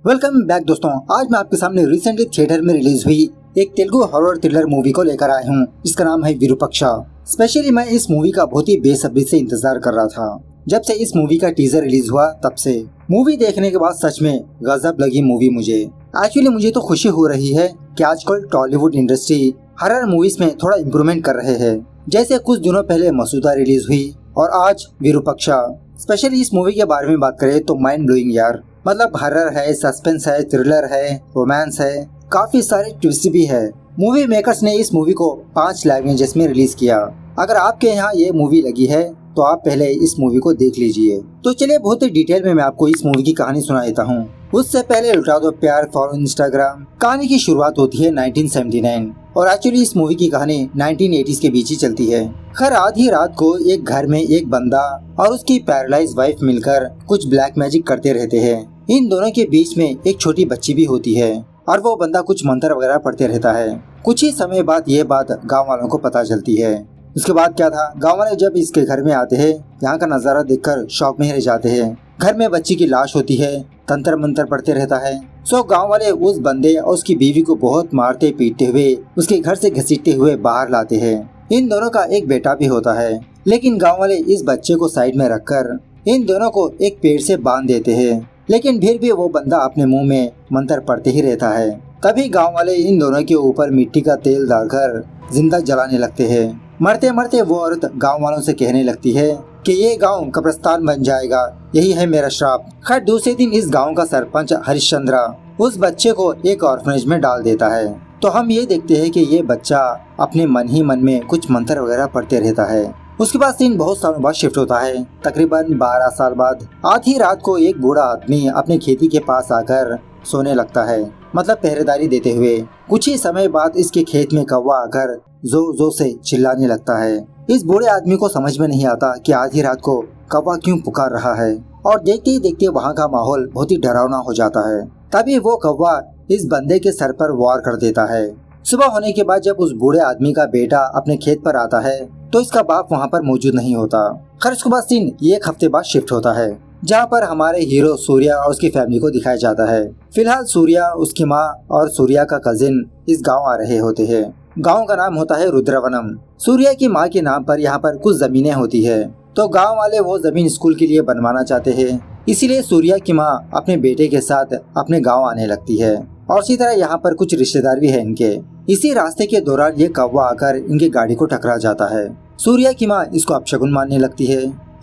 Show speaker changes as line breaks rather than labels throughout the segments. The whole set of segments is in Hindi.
वेलकम बैक दोस्तों। आज मैं आपके सामने रिसेंटली थिएटर में रिलीज हुई एक तेलुगु हॉरर थ्रिलर मूवी को लेकर आया हूँ, जिसका नाम है विरूपक्षा। स्पेशली मैं इस मूवी का बहुत ही बेसब्री से इंतजार कर रहा था। जब से इस मूवी का टीजर रिलीज हुआ तब से मूवी देखने के बाद सच में गजब लगी मूवी मुझे। एक्चुअली मुझे तो खुशी हो रही है कि आजकल टॉलीवुड इंडस्ट्री हॉरर मूवीज में थोड़ा इम्प्रूवमेंट कर रहे हैं। जैसे कुछ दिनों पहले मसूदा रिलीज हुई और आज विरूपक्षा। स्पेशली इस मूवी के बारे में बात करें तो माइंड ब्लोइंग यार। मतलब हॉरर है, सस्पेंस है, थ्रिलर है, रोमांस है, काफी सारे ट्विस्ट भी है। मूवी मेकर्स ने इस मूवी को 5 लैंग्वेजेस में रिलीज किया। अगर आपके यहाँ ये मूवी लगी है तो आप पहले इस मूवी को देख लीजिए। तो चलिए बहुत ही डिटेल में मैं आपको इस मूवी की कहानी सुना देता हूँ। उससे पहले लुटा दो प्यार फॉलो इंस्टाग्राम। कहानी की शुरुआत होती है 1979 और एक्चुअली इस मूवी की कहानी 1980s के बीच ही चलती है। खैर आधी रात को एक घर में एक बंदा और उसकी पैरालाइज वाइफ मिलकर कुछ ब्लैक मैजिक करते रहते हैं। इन दोनों के बीच में एक छोटी बच्ची भी होती है और वो बंदा कुछ मंत्र वगैरह पढ़ते रहता है। कुछ ही समय बाद ये बात गाँव वालों को पता चलती है। उसके बाद क्या था, गाँव वाले जब इसके घर में आते हैं, यहाँ का नजारा देखकर शॉक में रह जाते हैं। घर में बच्ची की लाश होती है, तंत्र मंत्र पढ़ते रहता है। सो गांव वाले उस बंदे और उसकी बीवी को बहुत मारते पीटते हुए उसके घर से घसीटते हुए बाहर लाते हैं। इन दोनों का एक बेटा भी होता है, लेकिन गांव वाले इस बच्चे को साइड में रखकर इन दोनों को एक पेड़ से बांध देते हैं। लेकिन फिर भी वो बंदा अपने मुंह में मंत्र पढ़ते ही रहता है। तभी गाँव वाले इन दोनों के ऊपर मिट्टी का तेल डालकर जिंदा जलाने लगते हैं। मरते मरते वो औरत गाँव वालों से कहने लगती है कि ये गांव कब्रिस्तान बन जाएगा, यही है मेरा श्राप। खैर दूसरे दिन इस गांव का सरपंच हरिश्चंद्रा उस बच्चे को एक ऑर्फनेज में डाल देता है। तो हम ये देखते हैं कि ये बच्चा अपने मन ही मन में कुछ मंत्र वगैरह पढ़ते रहता है। उसके बाद सीन बहुत सालों बाद शिफ्ट होता है। तकरीबन 12 साल बाद आधी रात को एक बूढ़ा आदमी अपने खेती के पास आकर सोने लगता है, मतलब पहरेदारी देते हुए। कुछ ही समय बाद इसके खेत में कौवा आकर जोर जोर से चिल्लाने लगता है। इस बूढ़े आदमी को समझ में नहीं आता कि आधी रात को कौवा क्यों पुकार रहा है और देखते ही देखते वहाँ का माहौल बहुत ही डरावना हो जाता है। तभी वो कौवा इस बंदे के सर पर वार कर देता है। सुबह होने के बाद जब उस बूढ़े आदमी का बेटा अपने खेत पर आता है तो इसका बाप वहाँ पर मौजूद नहीं होता। खैर उसके बाद सीन एक हफ्ते बाद शिफ्ट होता है, जहाँ पर हमारे हीरो सूर्या और उसकी फैमिली को दिखाया जाता है। फिलहाल सूर्या, उसकी माँ और सूर्या का कजिन इस गाँव आ रहे होते हैं। गांव का नाम होता है रुद्रवनम। सूर्या की माँ के नाम पर यहाँ पर कुछ जमीनें होती है, तो गांव वाले वो जमीन स्कूल के लिए बनवाना चाहते हैं। इसीलिए सूर्या की माँ अपने बेटे के साथ अपने गांव आने लगती है और इसी तरह यहाँ पर कुछ रिश्तेदार भी हैं इनके। इसी रास्ते के दौरान ये कौवा आकर इनकी गाड़ी को टकरा जाता है। सूर्या की माँ इसको अपशगुन मानने लगती है,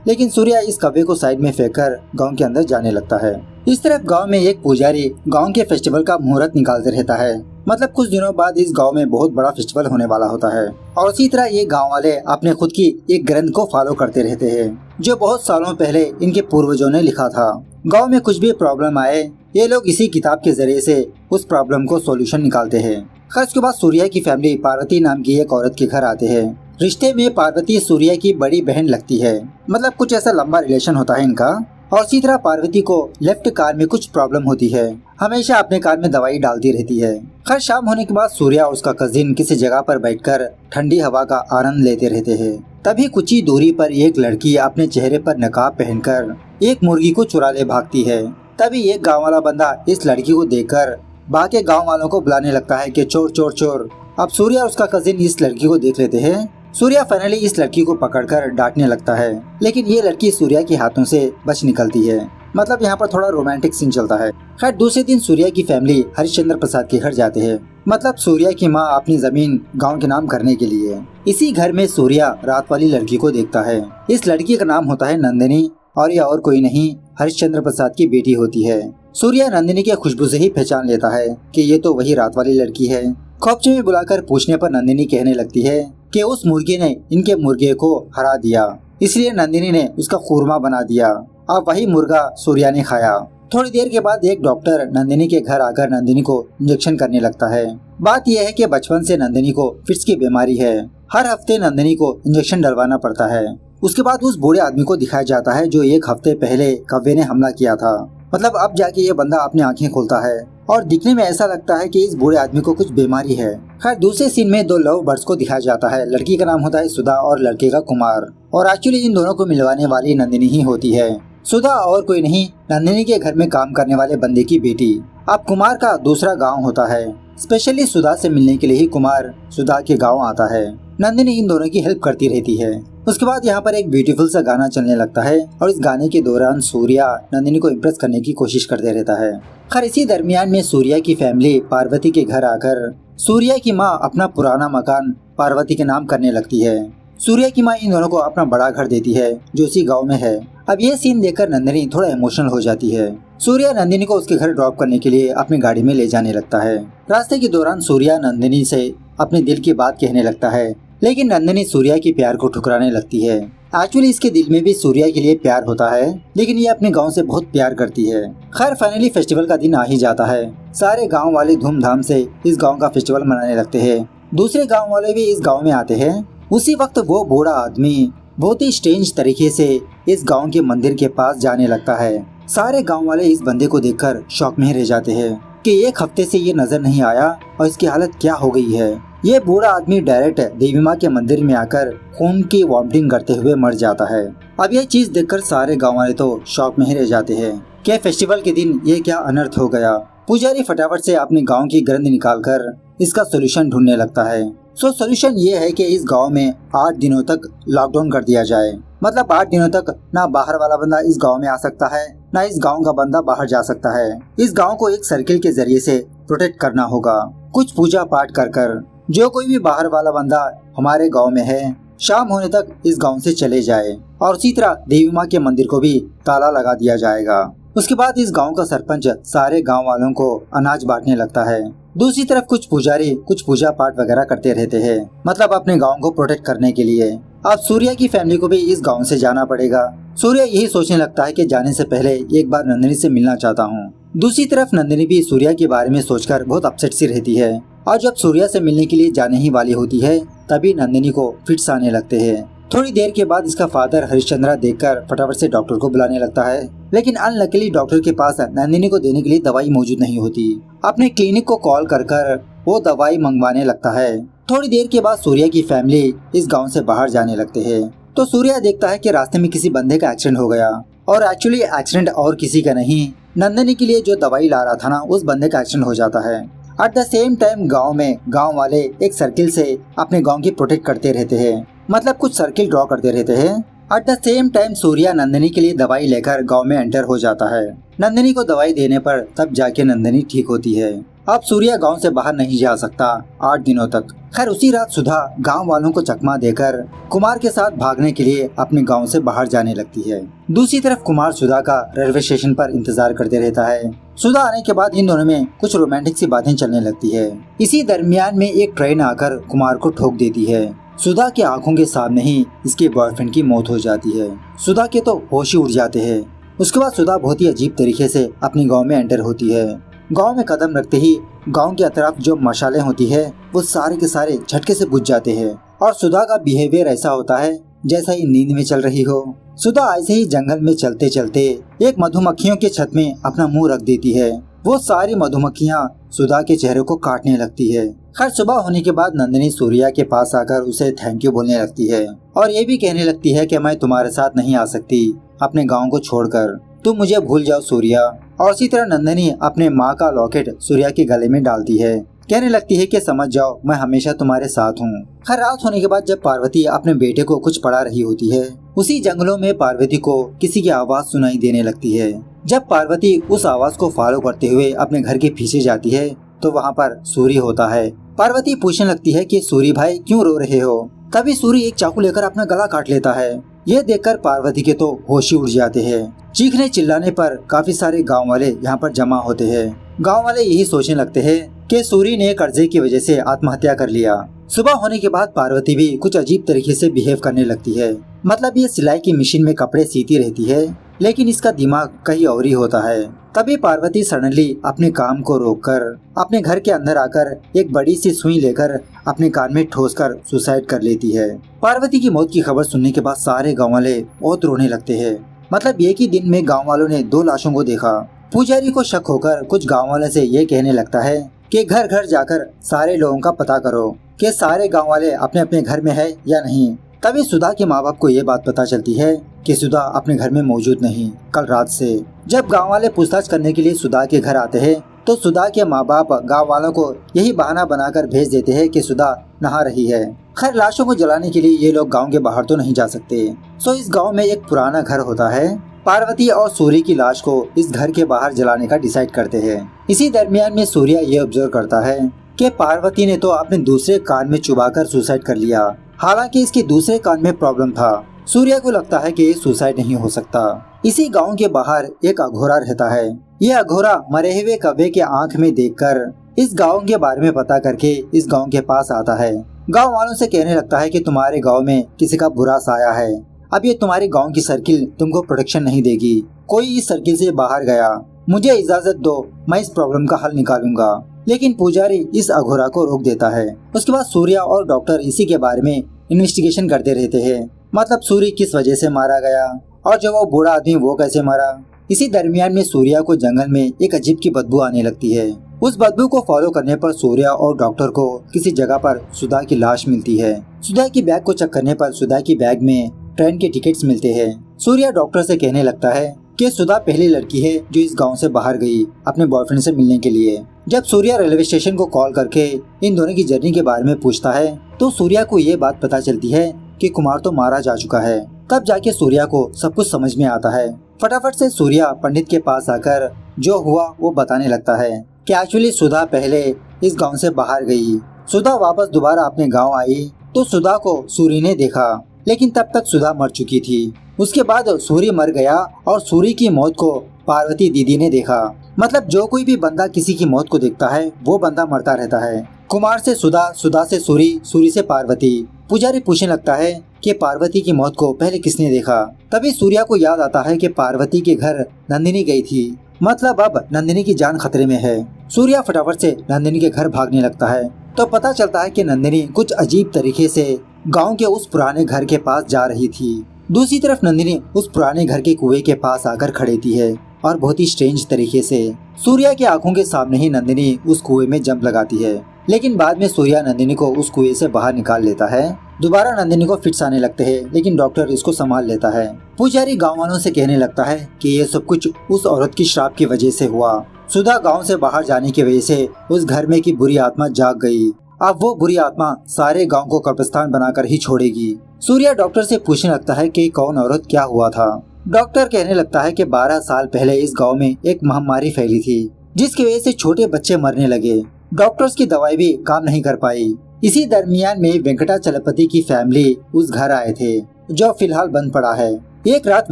लेकिन सूर्या इस कौवे को साइड में फेंककर गांव के अंदर जाने लगता है। इस तरफ गांव में एक पुजारी गांव के फेस्टिवल का मुहूर्त निकालते रहता है। मतलब कुछ दिनों बाद इस गांव में बहुत बड़ा फेस्टिवल होने वाला होता है और इसी तरह ये गांव वाले अपने खुद की एक ग्रंथ को फॉलो करते रहते हैं, जो बहुत सालों पहले इनके पूर्वजों ने लिखा था। गांव में कुछ भी प्रॉब्लम आए, ये लोग इसी किताब के जरिए से उस प्रॉब्लम को सॉल्यूशन निकालते हैं। खैर उसके बाद सूर्या की फैमिली पार्वती नाम की एक औरत के घर आते हैं। रिश्ते में पार्वती सूर्या की बड़ी बहन लगती है, मतलब कुछ ऐसा लंबा रिलेशन होता है इनका। और इसी तरह पार्वती को लेफ्ट कार में कुछ प्रॉब्लम होती है, हमेशा अपने कार में दवाई डालती रहती है। खैर शाम होने के बाद सूर्या और उसका कजिन किसी जगह पर बैठकर ठंडी हवा का आनंद लेते रहते हैं। तभी कुछ ही दूरी पर एक लड़की अपने चेहरे पर नकाब पहनकर एक मुर्गी को चुरा ले भागती है। तभी एक गाँव वाला बंदा इस लड़की को देखकर बाकी गाँव वालों को बुलाने लगता है कि चोर चोर चोर। अब सूर्या और उसका कजिन इस लड़की को देख लेते हैं। सूर्या फाइनली इस लड़की को पकड़कर डांटने लगता है, लेकिन ये लड़की सूर्या के हाथों से बच निकलती है। मतलब यहाँ पर थोड़ा रोमांटिक सीन चलता है। खैर दूसरे दिन सूर्या की फैमिली हरिश्चंद्र प्रसाद के घर जाते हैं, मतलब सूर्या की माँ अपनी जमीन गांव के नाम करने के लिए। इसी घर में सूर्या रात वाली लड़की को देखता है। इस लड़की का नाम होता है नंदिनी और ये और कोई नहीं हरिश्चंद्र प्रसाद की बेटी होती है। सूर्या नंदिनी की खुशबू से ही पहचान लेता है कि ये तो वही रात वाली लड़की है। खोपचे में बुलाकर पूछने पर नंदिनी कहने लगती है कि उस मुर्गे ने इनके मुर्गे को हरा दिया, इसलिए नंदिनी ने उसका खूरमा बना दिया और वही मुर्गा सूर्या ने खाया। थोड़ी देर के बाद एक डॉक्टर नंदिनी के घर आकर नंदिनी को इंजेक्शन करने लगता है। बात यह है कि बचपन से नंदिनी को फिट्स की बीमारी है, हर हफ्ते नंदिनी को इंजेक्शन डलवाना पड़ता है। उसके बाद उस बूढ़े आदमी को दिखाया जाता है जो एक हफ्ते पहले कौवे ने हमला किया था। मतलब अब जाके ये बंदा अपनी आंखें खोलता है और दिखने में ऐसा लगता है कि इस बूढ़े आदमी को कुछ बीमारी है। खैर दूसरे सीन में 2 लव बर्ड्स को दिखाया जाता है। लड़की का नाम होता है सुधा और लड़के का कुमार, और एक्चुअली इन दोनों को मिलवाने वाली नंदिनी ही होती है। सुधा और कोई नहीं, नंदिनी के घर में काम करने वाले बंदे की बेटी। अब कुमार का दूसरा गांव होता है। स्पेशली सुधा से मिलने के लिए ही कुमार सुधा के गांव आता है। नंदिनी इन दोनों की हेल्प करती रहती है। उसके बाद यहाँ पर एक ब्यूटीफुल सा गाना चलने लगता है और इस गाने के दौरान सूर्या नंदिनी को इम्प्रेस करने की कोशिश करते रहता है। खैर इसी दरमियान में सूर्या की फैमिली पार्वती के घर आकर सूर्या की माँ अपना पुराना मकान पार्वती के नाम करने लगती है। सूर्या की माँ इन दोनों को अपना बड़ा घर देती है जो उसी गांव में है। अब ये सीन देखकर नंदिनी थोड़ा इमोशनल हो जाती है। सूर्या नंदिनी को उसके घर ड्रॉप करने के लिए अपनी गाड़ी में ले जाने लगता है। रास्ते के दौरान सूर्या नंदिनी से अपने दिल की बात कहने लगता है, लेकिन नंदिनी सूर्या के प्यार को ठुकराने लगती है। एक्चुअली इसके दिल में भी सूर्या के लिए प्यार होता है, लेकिन ये अपने गांव से बहुत प्यार करती है। खैर फाइनली फेस्टिवल का दिन आ ही जाता है। सारे गांव वाले धूमधाम से इस गांव का फेस्टिवल मनाने लगते हैं। दूसरे गांव वाले भी इस गांव में आते हैं। उसी वक्त वो बूढ़ा आदमी बहुत ही स्ट्रेंज तरीके से इस गांव के मंदिर के पास जाने लगता है। सारे गांव वाले इस बंदे को देखकर शॉक में रह जाते हैं कि एक हफ्ते से ये नजर नहीं आया और इसकी हालत क्या हो गई है। ये बूढ़ा आदमी डायरेक्ट देवी माँ के मंदिर में आकर खून की वॉमिटिंग करते हुए मर जाता है। अब ये चीज देखकर सारे गाँव वाले तो शॉक में ही रह जाते हैं कि फेस्टिवल के दिन ये क्या अनर्थ हो गया। पुजारी फटाफट से अपने गांव की गंद निकालकर इसका सोल्यूशन ढूंढने लगता है। सोल्यूशन ये है कि इस गांव में 8 दिनों तक लॉकडाउन कर दिया जाए। मतलब 8 दिनों तक ना बाहर वाला बंदा इस गांव में आ सकता है, ना इस गांव का बंदा बाहर जा सकता है। इस गांव को एक सर्किल के जरिए से प्रोटेक्ट करना होगा, कुछ पूजा पाठ कर जो कोई भी बाहर वाला बंदा हमारे गाँव में है शाम होने तक इस गाँव से चले जाए। और उसी तरह देवी माँ के मंदिर को भी ताला लगा दिया जाएगा। उसके बाद इस गांव का सरपंच सारे गांव वालों को अनाज बांटने लगता है। दूसरी तरफ कुछ पुजारी कुछ पूजा पाठ वगैरह करते रहते हैं, मतलब अपने गांव को प्रोटेक्ट करने के लिए। अब सूर्या की फैमिली को भी इस गांव से जाना पड़ेगा। सूर्या यही सोचने लगता है कि जाने से पहले एक बार नंदिनी से मिलना चाहता हूँ। दूसरी तरफ नंदिनी भी सूर्या के बारे में सोचकर बहुत अपसेट सी रहती है और जब सूर्या से मिलने के लिए जाने ही वाली होती है तभी नंदिनी को फिट्स आने लगते हैं। थोड़ी देर के बाद इसका फादर हरिश्चंद्रा देखकर फटाफट से डॉक्टर को बुलाने लगता है, लेकिन अनलकीली डॉक्टर के पास नंदिनी को देने के लिए दवाई मौजूद नहीं होती। अपने क्लिनिक को कॉल कर वो दवाई मंगवाने लगता है। थोड़ी देर के बाद सूर्या की फैमिली इस गांव से बाहर जाने लगते हैं तो सूर्या देखता है कि रास्ते में किसी बंदे का एक्सीडेंट हो गया और एक्चुअली एक्सीडेंट और किसी का नहीं, नंदिनी के लिए जो दवाई ला रहा था ना उस बंदे का एक्सीडेंट हो जाता है। एट द सेम टाइम गाँव में गाँव वाले एक सर्किल से अपने गाँव की प्रोटेक्ट करते रहते हैं, मतलब कुछ सर्किल ड्रॉ करते रहते हैं। At the same time Surya Nandini के लिए दवाई लेकर गांव में एंटर हो जाता है। नंदिनी को दवाई देने पर तब जाके नंदिनी ठीक होती है। अब सूर्या गांव से बाहर नहीं जा सकता 8 दिनों तक। खैर उसी रात सुधा गांव वालों को चकमा देकर कुमार के साथ भागने के लिए अपने गांव से बाहर जाने लगती है। दूसरी तरफ कुमार सुधा का रेलवे स्टेशन पर इंतजार करते रहता है। सुधा आने के बाद इन दोनों में कुछ रोमांटिक सी बातें चलने लगती है। इसी दरमियान में एक ट्रेन आकर कुमार को ठोक देती है। सुधा की आंखों के सामने ही इसके बॉयफ्रेंड की मौत हो जाती है। सुधा के तो होश ही उड़ जाते हैं। उसके बाद सुधा बहुत ही अजीब तरीके से अपने गांव में एंटर होती है। गांव में कदम रखते ही गांव की अतराफ जो मशालें होती है वो सारे के सारे झटके से बुझ जाते हैं और सुधा का बिहेवियर ऐसा होता है जैसा ही नींद में चल रही हो। सुधा ऐसे ही जंगल में चलते चलते एक मधुमक्खियों के छत में अपना मुंह रख देती है। वो सारी मधुमक्खियाँ सुधा के चेहरे को काटने लगती है। खैर सुबह होने के बाद नंदिनी सूर्या के पास आकर उसे थैंक यू बोलने लगती है और ये भी कहने लगती है कि मैं तुम्हारे साथ नहीं आ सकती अपने गांव को छोड़कर, तुम मुझे भूल जाओ सूर्या। और इसी तरह नंदिनी अपने माँ का लॉकेट सूर्या के गले में डालती है, कहने लगती है कि समझ जाओ मैं हमेशा तुम्हारे साथ हूँ। खैर रात होने के बाद जब पार्वती अपने बेटे को कुछ पढ़ा रही होती है उसी जंगलों में पार्वती को किसी की आवाज सुनाई देने लगती है। जब पार्वती उस आवाज को फॉलो करते हुए अपने घर के पीछे जाती है तो वहाँ पर सूरी होता है। पार्वती पूछने लगती है कि सूरी भाई क्यों रो रहे हो। तभी सूरी एक चाकू लेकर अपना गला काट लेता है। ये देखकर पार्वती के तो होश ही उड़ जाते हैं। चीखने चिल्लाने पर काफी सारे गांव वाले यहाँ पर जमा होते हैं। गांव वाले यही सोचने लगते हैं कि सूरी ने कर्जे की वजह से आत्महत्या कर लिया। सुबह होने के बाद पार्वती भी कुछ अजीब तरीके से बिहेव करने लगती है। मतलब ये सिलाई की मशीन में कपड़े सीती रहती है लेकिन इसका दिमाग कहीं और ही होता है। तभी पार्वती सडनली अपने काम को रोककर अपने घर के अंदर आकर एक बड़ी सी सुई लेकर अपने कान में ठोसकर सुसाइड कर लेती है। पार्वती की मौत की खबर सुनने के बाद सारे गाँव वाले बहुत रोने लगते हैं। मतलब एक ही दिन में गाँव वालों ने 2 लाशों को देखा। पुजारी को शक होकर कुछ गाँव वाले से ये कहने लगता है कि घर घर जाकर सारे लोगों का पता करो कि सारे गाँव वाले अपने अपने घर में है या नहीं। तभी सुधा के माँ बाप को ये बात पता चलती है कि सुधा अपने घर में मौजूद नहीं कल रात से। जब गांव वाले पूछताछ करने के लिए सुधा के घर आते हैं तो सुधा के माँ बाप गांव वालों को यही बहाना बनाकर भेज देते हैं कि सुधा नहा रही है। खैर, लाशों को जलाने के लिए ये लोग गांव के बाहर तो नहीं जा सकते। सो इस गांव में एक पुराना घर होता है। पार्वती और सूर्य की लाश को इस घर के बाहर जलाने का डिसाइड करते हैं। इसी दरमियान में सूर्य ये ऑब्जर्व करता है कि पार्वती ने तो अपने दूसरे कान में चुबाकर सुसाइड कर लिया। हालांकि इसके दूसरे कान में प्रॉब्लम था। सूर्य को लगता है कि ये सुसाइड नहीं हो सकता। इसी गांव के बाहर एक अघोरा रहता है। ये अघोरा मरे हुए कौवे के आंख में देखकर इस गांव के बारे में पता करके इस गांव के पास आता है। गांव वालों से कहने लगता है कि तुम्हारे गांव में किसी का बुरा साया है। अब ये तुम्हारे गांव की सर्किल तुमको प्रोटेक्शन नहीं देगी। कोई इस सर्किल से बाहर गया, मुझे इजाजत दो, मैं इस प्रॉब्लम का हल निकालूंगा। लेकिन पुजारी इस अघोरा को रोक देता है। उसके बाद सूर्य और डॉक्टर इसी के बारे में इन्वेस्टिगेशन करते रहते हैं। मतलब सूर्य किस वजह से मारा गया और जो वो बूढ़ा आदमी वो कैसे मरा। इसी दरमियान में सूर्य को जंगल में एक अजीब की बदबू आने लगती है। उस बदबू को फॉलो करने पर सूर्य और डॉक्टर को किसी जगह पर सुधा की लाश मिलती है। सुधा की बैग को चेक करने पर सुधा की बैग में ट्रेन के टिकट्स मिलते हैं। सूर्य डॉक्टर से कहने लगता है कि सुधा पहली लड़की है जो इस गांव से बाहर गई अपने बॉयफ्रेंड से मिलने के लिए। जब सूर्य रेलवे स्टेशन को कॉल करके इन दोनों की जर्नी के बारे में पूछता है तो सूर्य को ये बात पता चलती है कि कुमार तो मारा जा चुका है। तब जाके सूर्य को सब कुछ समझ में आता है। फटाफट से सूर्य पंडित के पास आकर जो हुआ वो बताने लगता है कि एक्चुअली सुधा पहले इस गांव से बाहर गई। सुधा वापस दोबारा अपने गांव आई तो सुधा को सूर्य ने देखा, लेकिन तब तक सुधा मर चुकी थी। उसके बाद सूर्य मर गया और सूर्य की मौत को पार्वती दीदी ने देखा। मतलब जो कोई भी बंदा किसी की मौत को देखता है वो बंदा मरता रहता है। कुमार से सुधा, सुधा से सूर्य, सूर्य से पार्वती। पुजारी पूछने लगता है कि पार्वती की मौत को पहले किसने देखा। तभी सूर्य को याद आता है कि पार्वती के घर नंदिनी गई थी। मतलब अब नंदिनी की जान खतरे में है। सूर्य फटाफट से नंदिनी के घर भागने लगता है तो पता चलता है कि नंदिनी कुछ अजीब तरीके से गांव के उस पुराने घर के पास जा रही थी। दूसरी तरफ नंदिनी उस पुराने घर के कुएं के पास आकर खड़ी थी है और बहुत ही स्ट्रेंज तरीके से सूर्य की आंखों के सामने ही नंदिनी उस कुएं में जंप लगाती है। लेकिन बाद में सूर्य नंदिनी को उस कुएं से बाहर निकाल लेता है। दोबारा नंदिनी को फिट्स आने लगते हैं, लेकिन डॉक्टर इसको संभाल लेता है। पुजारी गाँव वालों से कहने लगता है कि ये सब कुछ उस औरत की श्राप की वजह से हुआ। सुधा गाँव से बाहर जाने की वजह से उस घर में की बुरी आत्मा जाग गई। अब वो बुरी आत्मा सारे गांव को कब्रिस्तान बनाकर ही छोड़ेगी। सूर्य डॉक्टर से पूछने लगता है कि कौन औरत क्या हुआ था। डॉक्टर कहने लगता है कि 12 साल पहले इस गांव में एक महामारी फैली थी जिसकी वजह से छोटे बच्चे मरने लगे। डॉक्टर्स की दवाई भी काम नहीं कर पाई। इसी दरमियान में वेंकटाचलपति की फैमिली उस घर आए थे जो फिलहाल बंद पड़ा है। एक रात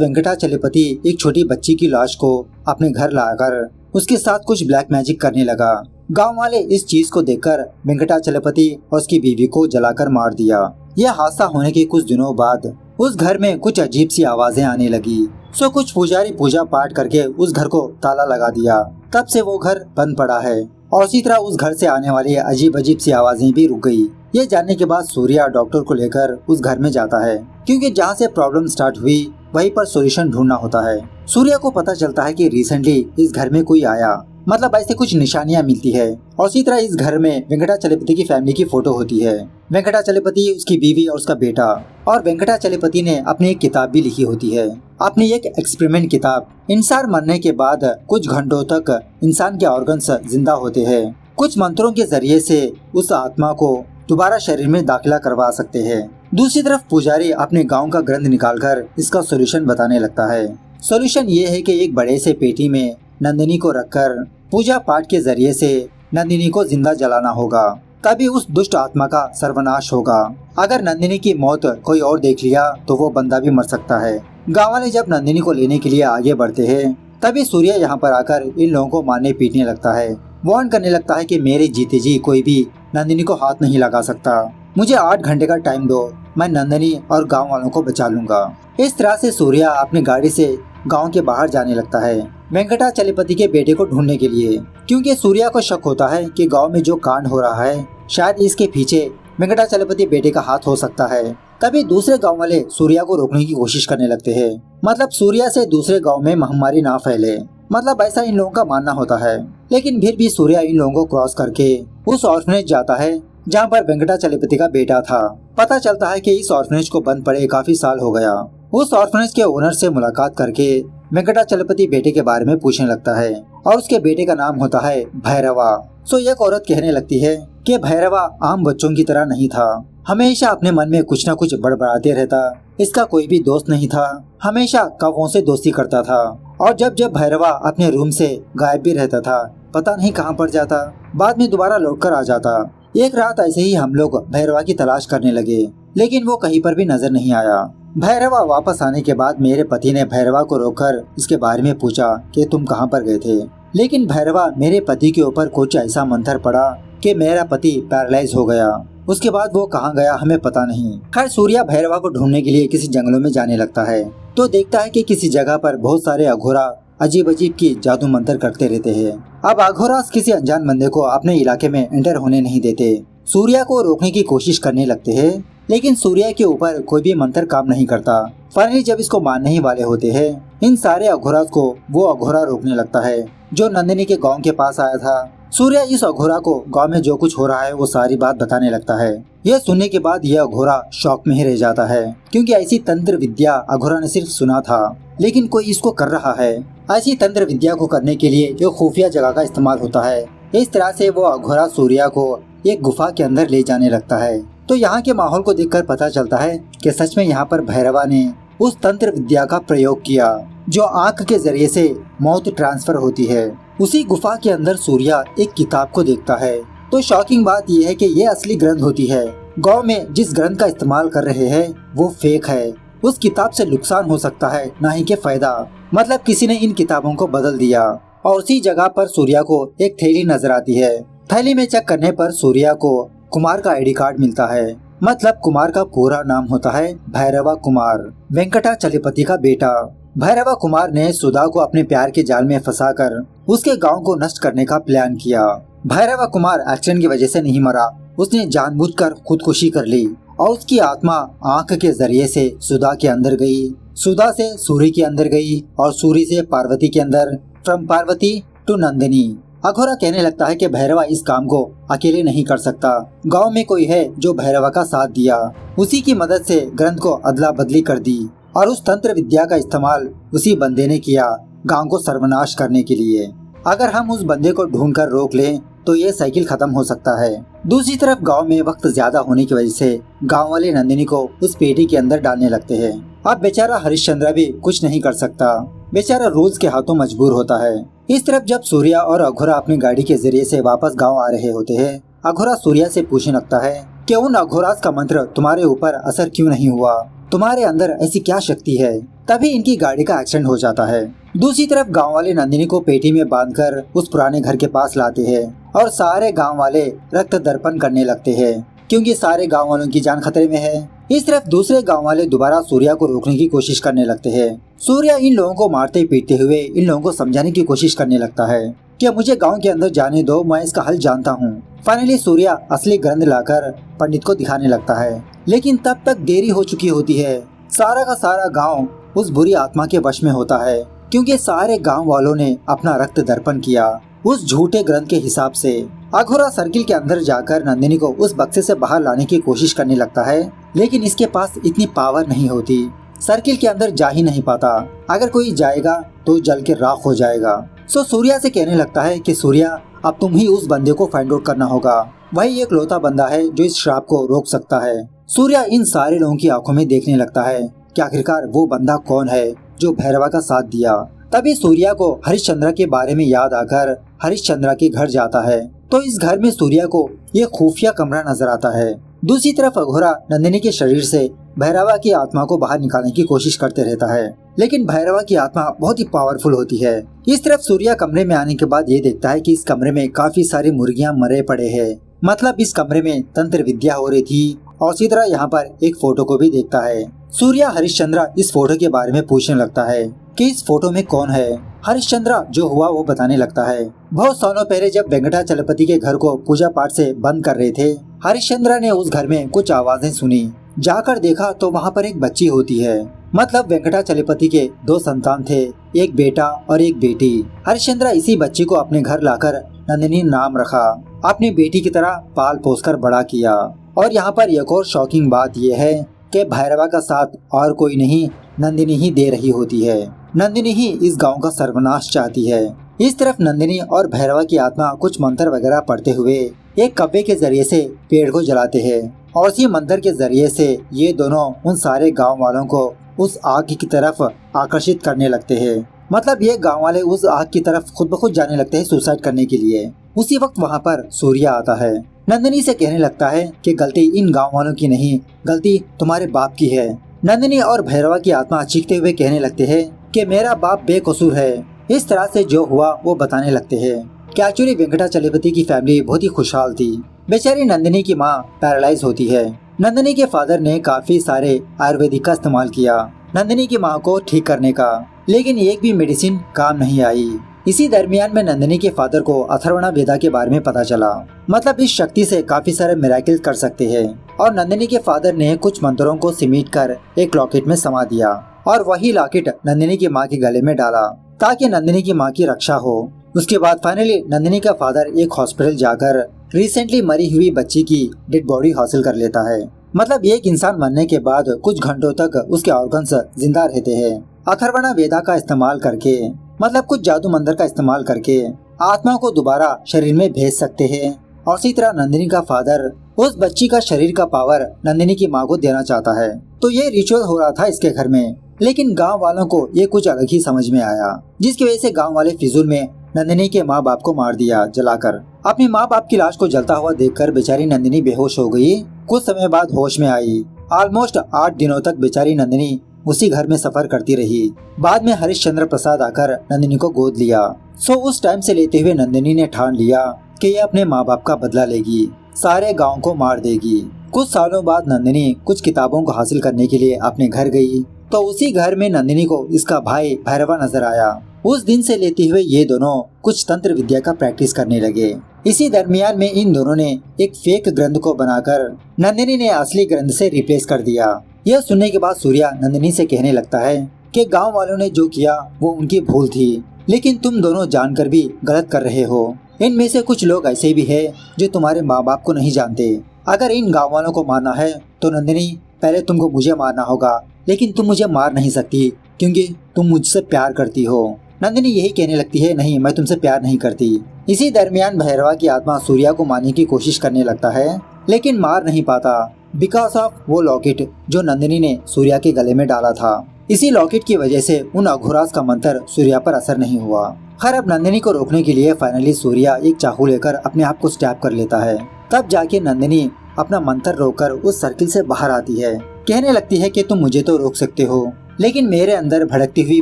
वेंकटाचलपति एक छोटी बच्ची की लाश को अपने घर लाकर उसके साथ कुछ ब्लैक मैजिक करने लगा। गांव वाले इस चीज को देखकर वेंकटाचलपति और उसकी बीवी को जलाकर मार दिया। यह हादसा होने के कुछ दिनों बाद उस घर में कुछ अजीब सी आवाजें आने लगी। सो कुछ पुजारी पूजा पाठ करके उस घर को ताला लगा दिया। तब से वो घर बंद पड़ा है और इसी तरह उस घर से आने वाली अजीब अजीब सी आवाजें भी रुक गई। ये जानने के बाद सूर्य डॉक्टर को लेकर उस घर में जाता है क्योंकि जहाँ से प्रॉब्लम स्टार्ट हुई वहीं पर सॉल्यूशन ढूंढना होता है। सूर्य को पता चलता है कि रिसेंटली इस घर में कोई आया। मतलब ऐसे कुछ निशानियां मिलती है और इसी तरह इस घर में वेंकटाचलपति की फैमिली की फोटो होती है। वेंकटाचलपति, उसकी बीवी और उसका बेटा। और वेंकटाचलपति ने अपनी एक किताब भी लिखी होती है, अपनी एक एक्सपेरिमेंट किताब। इंसान मरने के बाद कुछ घंटों तक इंसान के ऑर्गन्स जिंदा होते हैं। कुछ मंत्रों के जरिए से उस आत्मा को दोबारा शरीर में दाखिला करवा सकते हैं। दूसरी तरफ पुजारी अपने गाँव का ग्रंथ निकालकर इसका सोल्यूशन बताने लगता है। सोल्यूशन ये है कि एक बड़े से पेटी में नंदिनी को रखकर पूजा पाठ के जरिए से नंदिनी को जिंदा जलाना होगा, तभी उस दुष्ट आत्मा का सर्वनाश होगा। अगर नंदिनी की मौत कोई और देख लिया तो वो बंदा भी मर सकता है। गाँव वाले जब नंदिनी को लेने के लिए आगे बढ़ते हैं तभी सूर्य यहाँ पर आकर इन लोगों को मारने पीटने लगता है। वार्न करने लगता है कि मेरे जीते जी कोई भी नंदिनी को हाथ नहीं लगा सकता। मुझे 8 घंटे का टाइम दो, मैं नंदिनी और गाँव वालों को बचा लूंगा। इस तरह से सूर्य अपनी गाड़ी से गांव के बाहर जाने लगता है वेंकटाचलपति के बेटे को ढूंढने के लिए, क्योंकि सूर्य को शक होता है कि गांव में जो कांड हो रहा है शायद इसके पीछे वेंकटाचलपति बेटे का हाथ हो सकता है। तभी दूसरे गांव वाले सूर्य को रोकने की कोशिश करने लगते हैं। मतलब सूर्य से दूसरे गांव में महामारी ना फैले, मतलब ऐसा इन लोगों का मानना होता है। लेकिन फिर भी सूर्य इन लोगों को क्रॉस करके उस ऑर्फनेज जाता है जहाँ पर वेंकटाचलपति का बेटा था। पता चलता है कि इस ऑर्फनेज को बंद पड़े काफी साल हो गया उस ऑर्फनेज के ओनर से मुलाकात करके वेंकटाचलपति बेटे के बारे में पूछने लगता है और उसके बेटे का नाम होता है भैरवा। सो एक औरत कहने लगती है कि भैरवा आम बच्चों की तरह नहीं था, हमेशा अपने मन में कुछ न कुछ बड़बड़ाते रहता, इसका कोई भी दोस्त नहीं था, हमेशा कौवों से दोस्ती करता था और जब जब भैरवा अपने रूम से गायब भी रहता था, पता नहीं कहाँ पर जाता, बाद में दोबारा लौटकर आ जाता। एक रात ऐसे ही हम लोग भैरवा की तलाश करने लगे, लेकिन वो कहीं पर भी नजर नहीं आया। भैरवा वापस आने के बाद मेरे पति ने भैरवा को रोककर इसके बारे में पूछा कि तुम कहाँ पर गए थे, लेकिन भैरवा मेरे पति के ऊपर कुछ ऐसा मंत्र पड़ा कि मेरा पति पैरालाइज हो गया। उसके बाद वो कहाँ गया हमें पता नहीं। खैर सूर्या भैरवा को ढूंढने के लिए किसी जंगलों में जाने लगता है तो देखता है कि किसी जगह पर बहुत सारे अघोरा अजीब अजीब की जादू मंत्र करते रहते हैं। अब अघोरास किसी अनजान बंदे को अपने इलाके में एंटर होने नहीं देते। सूर्या को रोकने की कोशिश करने लगते हैं, लेकिन सूर्या के ऊपर कोई भी मंत्र काम नहीं करता। फाइनली जब इसको मारने ही वाले होते हैं, इन सारे अघोरास को वो अघोरा रोकने लगता है जो नंदिनी के गांव के पास आया था। सूर्या इस अघोरा को गांव में जो कुछ हो रहा है वो सारी बात बताने लगता है। यह सुनने के बाद यह अघोरा शॉक में ही रह जाता है, क्योंकि ऐसी तंत्र विद्या अघोरा ने सिर्फ सुना था, लेकिन कोई इसको कर रहा है। ऐसी तंत्र विद्या को करने के लिए जो खुफिया जगह का इस्तेमाल होता है। इस तरह से वो अघोरा सूर्या को एक गुफा के अंदर ले जाने लगता है। तो यहाँ के माहौल को देखकर पता चलता है कि सच में यहाँ पर भैरवा ने उस तंत्र विद्या का प्रयोग किया जो आंख के जरिए से मौत ट्रांसफर होती है। उसी गुफा के अंदर सूर्या एक किताब को देखता है। तो शॉकिंग बात यह है कि ये असली ग्रंथ होती है। गांव में जिस ग्रंथ का इस्तेमाल कर रहे हैं वो फेक है। उस किताब से नुकसान हो सकता है, ना ही के फायदा। मतलब किसी ने इन किताबों को बदल दिया। और उसी जगह पर सूर्या को एक थैली नजर आती है। थैली में चेक करने पर सूर्या को कुमार का आईडी कार्ड मिलता है। मतलब कुमार का पूरा नाम होता है भैरवा कुमार, वेंकटाचलपति का बेटा। भैरवा कुमार ने सुधा को अपने प्यार के जाल में फंसाकर उसके गांव को नष्ट करने का प्लान किया। भैरवा कुमार एक्सीडेंट की वजह से नहीं मरा, उसने जानबूझकर खुदकुशी कर ली और उसकी आत्मा आंख के जरिए से सुधा के अंदर गई, सुधा से सूर्य के अंदर गई और सूर्य से पार्वती के अंदर, फ्रॉम पार्वती टू नंदिनी। अघोरा कहने लगता है कि भैरवा इस काम को अकेले नहीं कर सकता, गांव में कोई है जो भैरवा का साथ दिया, उसी की मदद से ग्रंथ को अदला बदली कर दी और उस तंत्र विद्या का इस्तेमाल उसी बंदे ने किया गांव को सर्वनाश करने के लिए। अगर हम उस बंदे को ढूंढकर रोक लें तो ये साइकिल खत्म हो सकता है। दूसरी तरफ गांव में वक्त ज्यादा होने की वजह से गांव वाले नंदिनी को उस पेटी के अंदर डालने लगते हैं। अब बेचारा हरिश्चंद्र भी कुछ नहीं कर सकता, बेचारा रूल्स के हाथों मजबूर होता है। इस तरफ जब सूर्या और अघोरा अपनी गाड़ी के जरिए से वापस गाँव आ रहे होते हैं, अघोरा सूर्या से पूछने लगता है कि उन अघोरास का मंत्र तुम्हारे ऊपर असर क्यों नहीं हुआ, तुम्हारे अंदर ऐसी क्या शक्ति है। तभी इनकी गाड़ी का एक्सीडेंट हो जाता है। दूसरी तरफ गांव वाले नंदिनी को पेटी में बांधकर उस पुराने घर के पास लाते हैं और सारे गांव वाले रक्त दर्पण करने लगते हैं, क्योंकि सारे गांव वालों की जान खतरे में है। इस तरफ दूसरे गांव वाले दोबारा सूर्या को रोकने की कोशिश करने लगते हैं। सूर्या इन लोगों को मारते पीटते हुए इन लोगों को समझाने की कोशिश करने लगता है कि मुझे गांव के अंदर जाने दो, मैं इसका हल जानता हूँ। फाइनली सूर्या असली ग्रंथ लाकर पंडित को दिखाने लगता है, लेकिन तब तक देरी हो चुकी होती है। सारा का सारा गांव उस बुरी आत्मा के वश में होता है, क्योंकि सारे गांव वालों ने अपना रक्त दर्पण किया उस झूठे ग्रंथ के हिसाब से। अघोरा सर्किल के अंदर जाकर नंदिनी को उस बक्से से बाहर लाने की कोशिश करने लगता है, लेकिन इसके पास इतनी पावर नहीं होती, सर्किल के अंदर जा ही नहीं पाता। अगर कोई जाएगा तो जल के राख हो जाएगा। सो सूर्या से कहने लगता है कि सूर्या अब तुम ही उस बंदे को फाइंड आउट करना होगा, वही एक लौता बंदा है जो इस श्राप को रोक सकता है। सूर्या इन सारे लोगों की आंखों में देखने लगता है कि आखिरकार वो बंदा कौन है जो भैरवा का साथ दिया। तभी सूर्या को हरिश्चंद्र के बारे में याद आकर हरिश्चंद्र के घर जाता है, तो इस घर में सूर्या को ये खुफिया कमरा नजर आता है। दूसरी तरफ अघोरा नंदिनी के शरीर से भैरवा की आत्मा को बाहर निकालने की कोशिश करते रहता है, लेकिन भैरवा की आत्मा बहुत ही पावरफुल होती है। इस तरफ सूर्या कमरे में आने के बाद ये देखता है कि इस कमरे में काफी सारी मुर्गियां मरे पड़े हैं। मतलब इस कमरे में तंत्र विद्या हो रही थी। और इसी तरह यहाँ पर एक फोटो को भी देखता है। सूर्या हरिश्चंद्र इस फोटो के बारे में पूछने लगता है कि इस फोटो में कौन है। हरिश्चंद्र जो हुआ वो बताने लगता है। बहुत सालों पहले जब वेंकटाचलपति के घर को पूजा पाठ से बंद कर रहे थे, हरिश्चंद्र ने उस घर में कुछ आवाजें सुनी। जाकर देखा तो वहाँ पर एक बच्ची होती है। मतलब वेंकटाचलपति के 2 संतान थे, एक बेटा और एक बेटी। हरिश्चंद्र इसी बच्ची को अपने घर लाकर नंदिनी नाम रखा, अपनी बेटी की तरह पाल पोस कर बड़ा किया। और यहाँ पर एक और शॉकिंग बात यह है कि भैरवा का साथ और कोई नहीं नंदिनी ही दे रही होती है। नंदिनी ही इस गांव का सर्वनाश चाहती है। इस तरफ नंदिनी और भैरवा की आत्मा कुछ मंत्र वगैरह पढ़ते हुए एक कब्बे के जरिए से पेड़ को जलाते हैं और इसी मंत्र के जरिए से ये दोनों उन सारे गांव वालों को उस आग की तरफ आकर्षित करने लगते हैं। मतलब ये गांव वाले उस आग की तरफ खुद ब खुद जाने लगते हैं सुसाइड करने के लिए। उसी वक्त वहाँ पर सूर्या आता है। नंदिनी से कहने लगता है कि गलती इन गांव वालों की नहीं, गलती तुम्हारे बाप की है। नंदिनी और भैरवा की आत्मा चीखते हुए कहने लगते हैं कि मेरा बाप बेकसूर है। इस तरह से जो हुआ वो बताने लगते हैं कि एक्चुअली वेंकटाचलपति की फैमिली बहुत ही खुशहाल थी। बेचारी नंदिनी की माँ पैरालाइज होती है। नंदिनी के फादर ने काफी सारे आयुर्वेदिक का इस्तेमाल किया नंदिनी की माँ को ठीक करने का, लेकिन एक भी मेडिसिन काम नहीं आई। इसी दरमियान में नंदिनी के फादर को अथर्वणा वेदा के बारे में पता चला। मतलब इस शक्ति से काफी सारे मिरेकल कर सकते हैं और नंदिनी के फादर ने कुछ मंत्रों को सिमेट कर एक लॉकेट में समा दिया और वही लॉकेट नंदिनी की माँ के गले में डाला ताकि नंदिनी की माँ की रक्षा हो। उसके बाद फाइनली नंदिनी का फादर एक हॉस्पिटल जाकर रिसेंटली मरी हुई बच्ची की डेड बॉडी हासिल कर लेता है। मतलब एक इंसान मरने के बाद कुछ घंटों तक उसके ऑर्गन्स जिंदा रहते हैं। अथर्वणा वेदा का इस्तेमाल करके, मतलब कुछ जादू मंत्र का इस्तेमाल करके आत्मा को दोबारा शरीर में भेज सकते हैं। और इसी तरह नंदिनी का फादर उस बच्ची का शरीर का पावर नंदिनी की माँ को देना चाहता है। तो ये रिचुअल हो रहा था इसके घर में, लेकिन गांव वालों को ये कुछ अलग ही समझ में आया, जिसकी वजह से गांव वाले फिजूल में नंदिनी के माँ बाप को मार दिया जलाकर। अपने माँ बाप की लाश को जलता हुआ देखकर बेचारी नंदिनी बेहोश हो गई। कुछ समय बाद होश में आई। ऑलमोस्ट 8 दिनों तक बेचारी नंदिनी उसी घर में सफर करती रही। बाद में हरिश्चंद्र प्रसाद आकर नंदिनी को गोद लिया। उस टाइम से लेते हुए नंदिनी ने ठान लिया कि ये अपने माँ बाप का बदला लेगी, सारे गांव को मार देगी। कुछ सालों बाद नंदिनी कुछ किताबों को हासिल करने के लिए अपने घर गई, तो उसी घर में नंदिनी को इसका भाई भैरवा नजर आया। उस दिन से लेते हुए ये दोनों कुछ तंत्र विद्या का प्रैक्टिस करने लगे। इसी दरमियान में इन दोनों ने एक फेक ग्रंथ को बनाकर नंदिनी ने असली ग्रंथ से रिप्लेस कर दिया। यह सुनने के बाद सूर्या नंदिनी से कहने लगता है कि गांव वालों ने जो किया वो उनकी भूल थी, लेकिन तुम दोनों जानकर भी गलत कर रहे हो। इनमें से कुछ लोग ऐसे भी है जो तुम्हारे माँ बाप को नहीं जानते। अगर इन गाँव वालों को मारना है तो नंदिनी पहले तुमको मुझे मारना होगा, लेकिन तुम मुझे मार नहीं सकती क्योंकि तुम मुझसे प्यार करती हो। नंदिनी यही कहने लगती है, नहीं मैं तुमसे प्यार नहीं करती। इसी दरमियान भैरवा की आत्मा सूर्या को मारने की कोशिश करने लगता है, लेकिन मार नहीं पाता बिकॉज ऑफ वो लॉकेट जो नंदिनी ने सूर्या के गले में डाला था। इसी लॉकेट की वजह से उन अघोरास का मंत्र सूर्या पर असर नहीं हुआ। खैर अब नंदिनी को रोकने के लिए फाइनली सूर्या एक चाकू लेकर अपने आप को स्टैब कर लेता है। तब जाके नंदिनी अपना मंत्र रोककर उस सर्किल से बाहर आती है। कहने लगती है कि तुम मुझे तो रोक सकते हो, लेकिन मेरे अंदर भड़कती हुई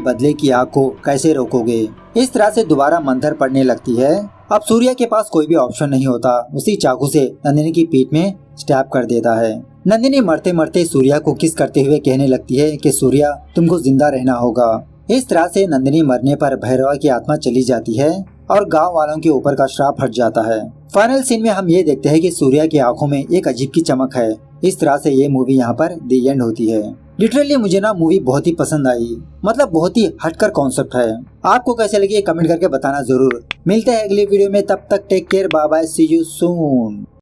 बदले की आग को कैसे रोकोगे। इस तरह से दोबारा मंत्र पढ़ने लगती है। अब सूर्या के पास कोई भी ऑप्शन नहीं होता, उसी चाकू से नंदिनी की पीठ में स्टैब कर देता है। नंदिनी मरते मरते सूर्या को किस करते हुए कहने लगती है कि सूर्या तुमको जिंदा रहना होगा। इस तरह से नंदिनी मरने पर भैरवा की आत्मा चली जाती है और गांव वालों के ऊपर का श्राप हट जाता है। फाइनल सीन में हम ये देखते हैं कि सूर्या की आंखों में एक अजीब की चमक है। इस तरह से ये मूवी यहाँ पर दी एंड होती है। लिटरली मुझे ना मूवी बहुत ही पसंद आई, मतलब बहुत ही हटकर कॉन्सेप्ट है। आपको कैसे लगी कमेंट करके बताना जरूर। मिलते हैं अगली वीडियो में, तब तक take care, bye bye, see you soon.